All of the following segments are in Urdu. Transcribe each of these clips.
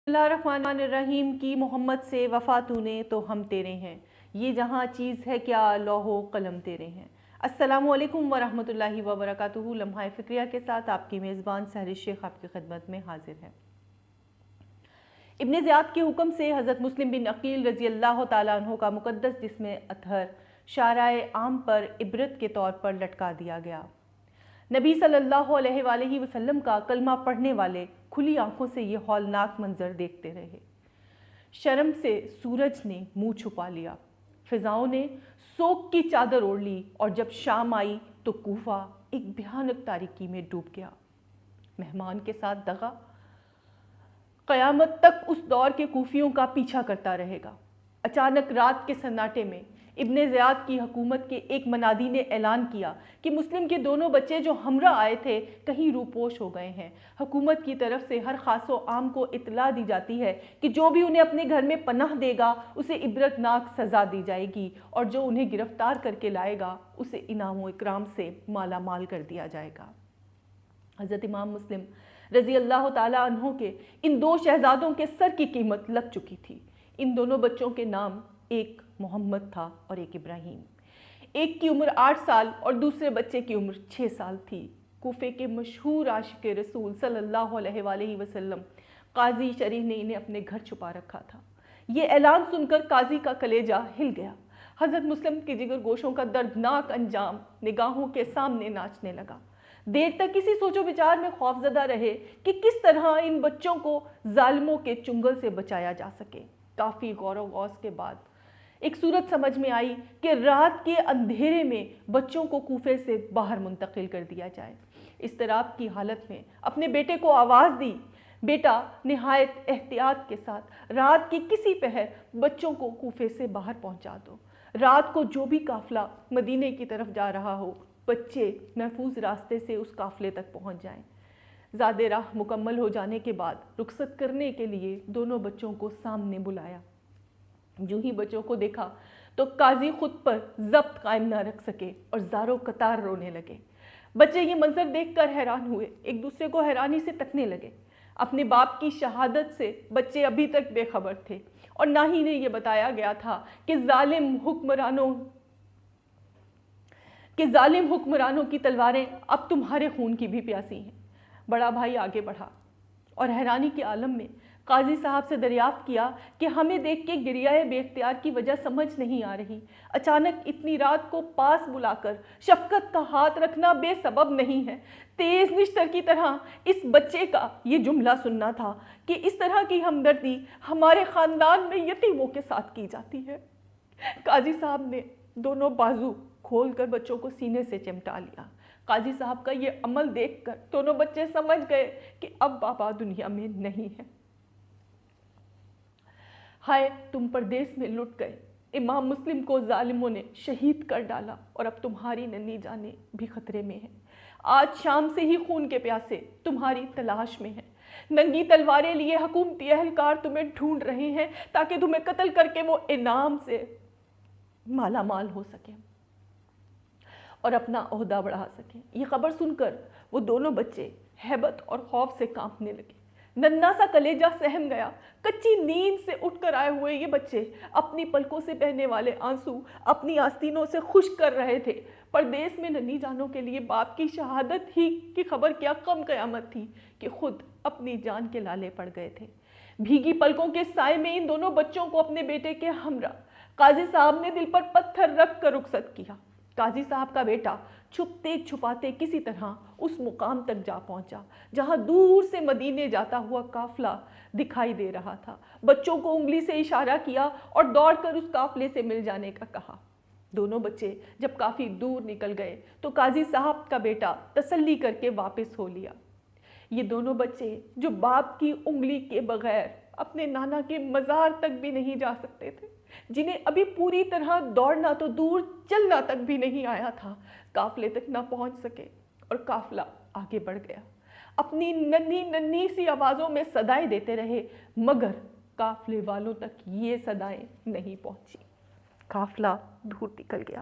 اللہ الرحمن الرحیم کی محمد سے وفا تونے تو ہم تیرے ہیں، یہ جہاں چیز ہے کیا لوح و قلم تیرے ہیں۔ السلام علیکم ورحمۃ اللہ وبرکاتہ۔ لمحہ فکریہ کے ساتھ آپ کی میزبان سحر شیخ آپ کی خدمت میں حاضر ہے۔ ابن زیاد کے حکم سے حضرت مسلم بن عقیل رضی اللہ تعالیٰ عنہ کا مقدس جسم اطہر شارع عام پر عبرت کے طور پر لٹکا دیا گیا۔ نبی صلی اللہ علیہ وآلہ وسلم کا کلمہ پڑھنے والے کھلی آنکھوں سے یہ ہولناک منظر دیکھتے رہے۔ شرم سے سورج نے منہ چھپا لیا، فضاؤں نے سوگ کی چادر اوڑھ لی، اور جب شام آئی تو کوفہ ایک بھیانک تاریکی میں ڈوب گیا۔ مہمان کے ساتھ دغا قیامت تک اس دور کے کوفیوں کا پیچھا کرتا رہے گا۔ اچانک رات کے سناٹے میں ابن زیاد کی حکومت کے ایک منادی نے اعلان کیا کہ مسلم کے دونوں بچے جو ہمراہ آئے تھے کہیں روپوش ہو گئے ہیں۔ حکومت کی طرف سے ہر خاص و عام کو اطلاع دی جاتی ہے کہ جو بھی انہیں اپنے گھر میں پناہ دے گا اسے عبرتناک سزا دی جائے گی، اور جو انہیں گرفتار کر کے لائے گا اسے انعام و اکرام سے مالا مال کر دیا جائے گا۔ حضرت امام مسلم رضی اللہ تعالیٰ عنہ کے ان دو شہزادوں کے سر کی قیمت لگ چکی تھی۔ ان دونوں بچوں کے نام ایک محمد تھا اور ایک ابراہیم۔ ایک کی عمر 8 سال اور دوسرے بچے کی عمر 6 سال تھی۔ کوفے کے مشہور عاشق رسول صلی اللہ علیہ وآلہ وسلم قاضی شریح نے انہیں اپنے گھر چھپا رکھا تھا۔ یہ اعلان سن کر قاضی کا کلیجہ ہل گیا۔ حضرت مسلم کے جگر گوشوں کا دردناک انجام نگاہوں کے سامنے ناچنے لگا۔ دیر تک اسی سوچ و بچار میں خوفزدہ رہے کہ کس طرح ان بچوں کو ظالموں کے چنگل سے بچایا جا سکے۔ کافی غور و غوص کے بعد ایک صورت سمجھ میں آئی کہ رات کے اندھیرے میں بچوں کو کوفے سے باہر منتقل کر دیا جائے۔ اضطراب کی حالت میں اپنے بیٹے کو آواز دی، بیٹا نہایت احتیاط کے ساتھ رات کی کسی پہر بچوں کو کوفے سے باہر پہنچا دو۔ رات کو جو بھی قافلہ مدینے کی طرف جا رہا ہو، بچے محفوظ راستے سے اس قافلے تک پہنچ جائیں۔ زاد راہ مکمل ہو جانے کے بعد رخصت کرنے کے لیے دونوں بچوں کو سامنے بلایا۔ جو ہی بچوں کو دیکھا تو قاضی خود پر ضبط قائم نہ رکھ سکے اور زاروں قطار رونے لگے۔ بچے یہ منظر دیکھ کر حیران ہوئے، ایک دوسرے کو حیرانی سے تکنے لگے۔ اپنے باپ کی شہادت سے بچے ابھی تک بے خبر تھے، اور نہ ہی انہیں یہ بتایا گیا تھا کہ ظالم حکمرانوں کی تلواریں اب تمہارے خون کی بھی پیاسی ہیں۔ بڑا بھائی آگے بڑھا اور حیرانی کے عالم میں قاضی صاحب سے دریافت کیا کہ ہمیں دیکھ کے گریہ بے اختیار کی وجہ سمجھ نہیں آ رہی۔ اچانک اتنی رات کو پاس بلا کر شفقت کا ہاتھ رکھنا بے سبب نہیں ہے۔ تیز نشتر کی طرح اس بچے کا یہ جملہ سننا تھا کہ اس طرح کی ہمدردی ہمارے خاندان میں یتیموں کے ساتھ کی جاتی ہے۔ قاضی صاحب نے دونوں بازو کھول کر بچوں کو سینے سے چمٹا لیا۔ قاضی صاحب کا یہ عمل دیکھ کر دونوں بچے سمجھ گئے کہ اب بابا دنیا میں نہیں ہے۔ ہائے تم پردیس میں لٹ گئے، امام مسلم کو ظالموں نے شہید کر ڈالا، اور اب تمہاری ننھی جانیں بھی خطرے میں ہیں۔ آج شام سے ہی خون کے پیاسے تمہاری تلاش میں ہیں۔ ننگی تلواریں لیے حکومتی اہلکار تمہیں ڈھونڈ رہے ہیں تاکہ تمہیں قتل کر کے وہ انعام سے مالا مال ہو سکیں اور اپنا عہدہ بڑھا سکیں۔ یہ خبر سن کر وہ دونوں بچے ہیبت اور خوف سے کانپنے لگے۔ ننھا سا کلیجہ سہم گیا۔ کچی نیند سے اٹھ کر آئے ہوئے یہ بچے اپنی پلکوں سے بہنے والے آنسو اپنی آستینوں سے خشک کر رہے تھے۔ پردیس میں ننھی جانوں کے لیے باپ کی شہادت ہی کی خبر کیا کم قیامت تھی کہ خود اپنی جان کے لالے پڑ گئے تھے۔ بھیگی پلکوں کے سائے میں ان دونوں بچوں کو اپنے بیٹے کے ہمراہ قاضی صاحب نے دل پر پتھر رکھ کر رخصت کیا۔ قاضی صاحب کا بیٹا چھپتے چھپاتے کسی طرح اس مقام تک جا پہنچا جہاں دور سے مدینے جاتا ہوا قافلہ دکھائی دے رہا تھا۔ بچوں کو انگلی سے اشارہ کیا اور دوڑ کر اس قافلے سے مل جانے کا کہا۔ دونوں بچے جب کافی دور نکل گئے تو قاضی صاحب کا بیٹا تسلی کر کے واپس ہو لیا۔ یہ دونوں بچے جو باپ کی انگلی کے بغیر اپنے نانا کے مزار تک بھی نہیں جا سکتے تھے، جنہیں ابھی پوری طرح دوڑنا تو دور چلنا تک بھی نہیں آیا تھا، قافلے تک نہ پہنچ سکے اور قافلہ آگے بڑھ گیا۔ اپنی ننھی سی آوازوں میں صدائیں دیتے رہے، مگر قافلے والوں تک یہ صدائیں نہیں پہنچی۔ قافلہ دور نکل گیا۔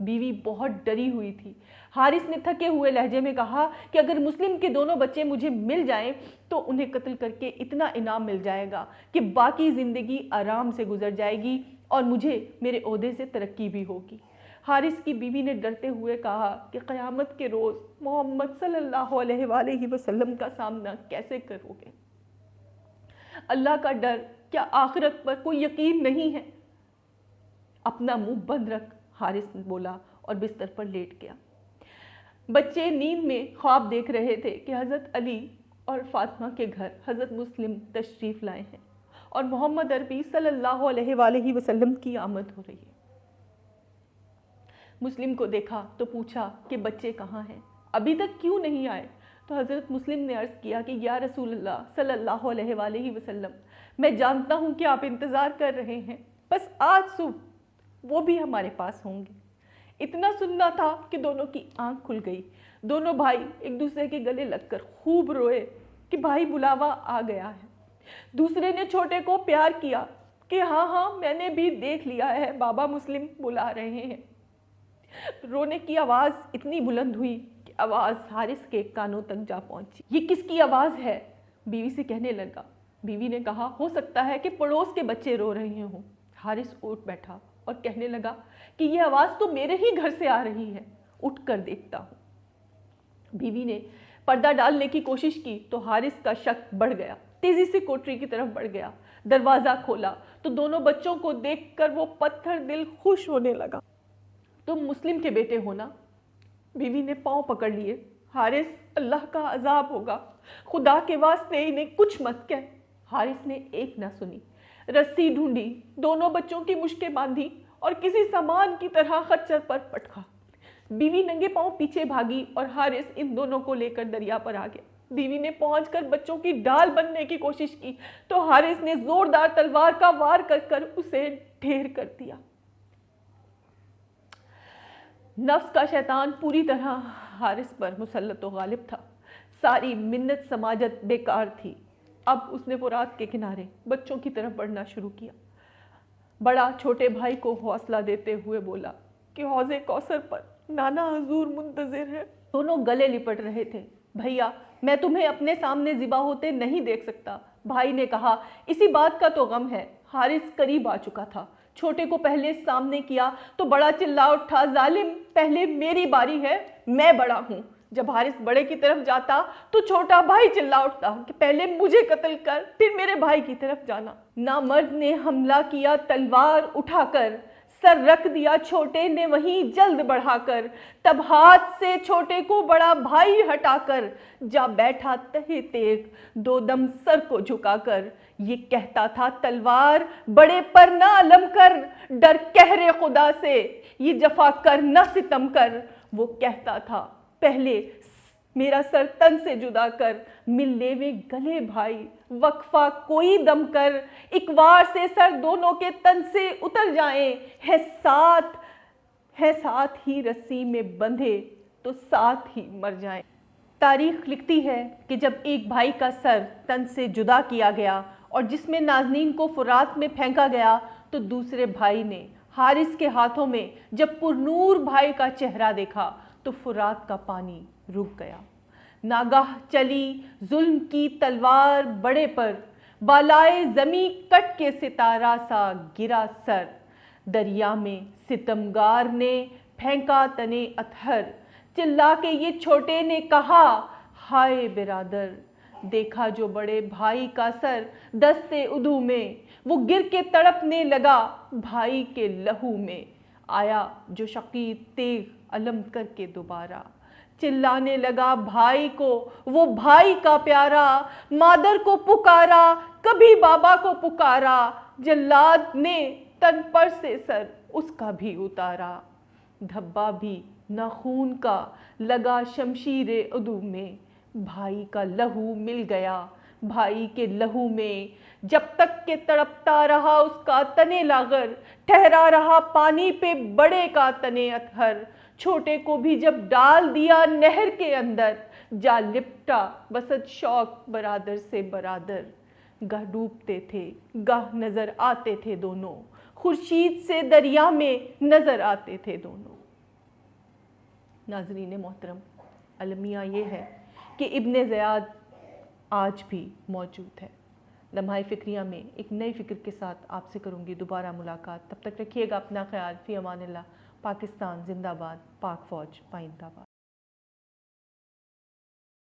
بیوی بہت ڈری ہوئی تھی۔ حارث نے تھکے ہوئے لہجے میں کہا کہ اگر مسلم کے دونوں بچے مجھے مل جائیں تو انہیں قتل کر کے اتنا انعام مل جائے گا کہ باقی زندگی آرام سے گزر جائے گی اور مجھے میرے عہدے سے ترقی بھی ہوگی۔ حارث کی بیوی نے ڈرتے ہوئے کہا کہ قیامت کے روز محمد صلی اللہ علیہ وآلہ وسلم کا سامنا کیسے کرو گے؟ اللہ کا ڈر کیا آخرت پر کوئی یقین نہیں ہے؟ اپنا منہ بند رکھ، حارث بولا اور بستر پر لیٹ گیا۔ بچے نیند میں خواب دیکھ رہے تھے کہ حضرت علی اور فاطمہ کے گھر حضرت مسلم تشریف لائے ہیں اور محمد عربی صلی اللہ علیہ وآلہ وسلم کی آمد ہو رہی ہے۔ مسلم کو دیکھا تو پوچھا کہ بچے کہاں ہیں، ابھی تک کیوں نہیں آئے؟ تو حضرت مسلم نے عرض کیا کہ یا رسول اللہ صلی اللہ علیہ وآلہ وسلم، میں جانتا ہوں کہ آپ انتظار کر رہے ہیں، بس آج صبح وہ بھی ہمارے پاس ہوں گے۔ اتنا سننا تھا کہ دونوں کی آنکھ کھل گئی۔ دونوں بھائی ایک دوسرے کے گلے لگ کر خوب روئے کہ بھائی بلاوا آ گیا ہے۔ دوسرے نے چھوٹے کو پیار کیا کہ ہاں میں نے بھی دیکھ لیا ہے، بابا مسلم بلا رہے ہیں۔ رونے کی آواز اتنی بلند ہوئی کہ آواز حارث کے کانوں تک جا پہنچی۔ یہ کس کی آواز ہے؟ بیوی سے کہنے لگا۔ بیوی نے کہا ہو سکتا ہے کہ پڑوس کے بچے رو رہے ہوں۔ حارث اٹھ بیٹھا اور کہنے لگا کہ یہ آواز تو میرے ہی گھر سے آ رہی ہے، اٹھ کر دیکھتا ہوں۔ بیوی نے پردہ ڈالنے کی کوشش کی تو حارث کا شک بڑھ گیا، تیزی سے کوٹری کی طرف بڑھ گیا۔ دروازہ کھولا تو دونوں بچوں کو دیکھ کر وہ پتھر دل خوش ہونے لگا۔ تم مسلم کے بیٹے ہو نا؟ بیوی نے پاؤں پکڑ لیے۔ حارث، اللہ کا عذاب ہوگا، خدا کے واسطے انہیں کچھ مت کہہ۔ حارث نے ایک نہ سنی، رسی ڈھونڈی، دونوں بچوں کی مشکیں باندھی اور کسی سامان کی طرح خچر پر پٹکا۔ بیوی ننگے پاؤں پیچھے بھاگی اور حارث ان دونوں کو لے کر دریا پر آ گیا۔ بیوی نے پہنچ کر بچوں کی ڈال بننے کی کوشش کی تو حارث نے زوردار تلوار کا وار کر کر اسے ڈھیر کر دیا۔ نفس کا شیطان پوری طرح حارث پر مسلط و غالب تھا۔ ساری منت سماجت بیکار تھی۔ اب اس نے فرات کے کنارے بچوں کی طرف بڑھنا شروع کیا۔ بڑا چھوٹے بھائی کو حوصلہ دیتے ہوئے بولا کہ حوض کوثر پر نانا حضور منتظر ہے۔ دونوں گلے لپٹ رہے تھے۔ بھیا، میں تمہیں اپنے سامنے ذبح ہوتے نہیں دیکھ سکتا۔ بھائی نے کہا، اسی بات کا تو غم ہے۔ حارث قریب آ چکا تھا۔ چھوٹے کو پہلے سامنے کیا تو بڑا چلا اٹھا، ظالم، پہلے میری باری ہے، میں بڑا ہوں۔ جب حارث بڑے کی طرف جاتا تو چھوٹا بھائی چلا اٹھتا کہ پہلے مجھے قتل کر پھر میرے بھائی کی طرف جانا۔ نامرد نے حملہ کیا تلوار اٹھا کر، سر رکھ دیا چھوٹے نے وہیں جلد بڑھا کر، تب ہاتھ سے چھوٹے کو بڑا بھائی ہٹا کر جا بیٹھا تہے تیغ، دو دم سر کو جھکا کر۔ یہ کہتا تھا تلوار بڑے پر نہ علم کر، ڈر قہر خدا سے یہ جفا کر نہ ستم کر۔ وہ کہتا تھا پہلے میرا سر تن سے جدا کر، مل لیوے گلے بھائی، وقفہ کوئی دم کر، ایک وار سے سر دونوں کے تن سے اتر جائیں، ہے ساتھ ہی رسی میں بندھے تو ساتھ ہی مر جائیں۔ تاریخ لکھتی ہے کہ جب ایک بھائی کا سر تن سے جدا کیا گیا اور جسم نازنین کو فرات میں پھینکا گیا تو دوسرے بھائی نے حارث کے ہاتھوں میں جب پرنور بھائی کا چہرہ دیکھا تو فرات کا پانی رک گیا۔ ناگاہ چلی ظلم کی تلوار بڑے پر، بالائے زمیں کٹ کے ستارہ سا گرا سر، دریا میں ستمگار نے پھینکا تنے اطہر، چلا کے یہ چھوٹے نے کہا ہائے برادر، دیکھا جو بڑے بھائی کا سر دستے عدو میں، وہ گر کے تڑپنے لگا بھائی کے لہو میں، آیا جو شقیق تیغ علم کر کے دوبارہ، چلانے لگا بھائی کو وہ بھائی کا پیارا، مادر کو پکارا کبھی بابا کو پکارا، جلاد نے تن پر سے سر اس کا بھی اتارا، دھبا بھی نہ خون کا لگا شمشیر عدو میں، بھائی کا لہو مل گیا بھائی کے لہو میں، جب تک کہ تڑپتا رہا اس کا تنے لاغر، ٹھہرا رہا پانی پہ بڑے کا تنے اطہر، چھوٹے کو بھی جب ڈال دیا نہر کے اندر، جا لپٹا بسط شوق برادر سے برادر، گاہ ڈوبتے تھے گاہ نظر آتے تھے دونوں، خورشید سے دریا میں نظر آتے تھے دونوں۔ ناظرین محترم، المیہ یہ ہے کہ ابن زیاد آج بھی موجود ہے۔ لمحہ فکریہ میں ایک نئی فکر کے ساتھ آپ سے کروں گی دوبارہ ملاقات۔ تب تک رکھیے گا اپنا خیال۔ فی امان اللہ۔ پاکستان زندہ باد، پاک فوج پائندہ باد۔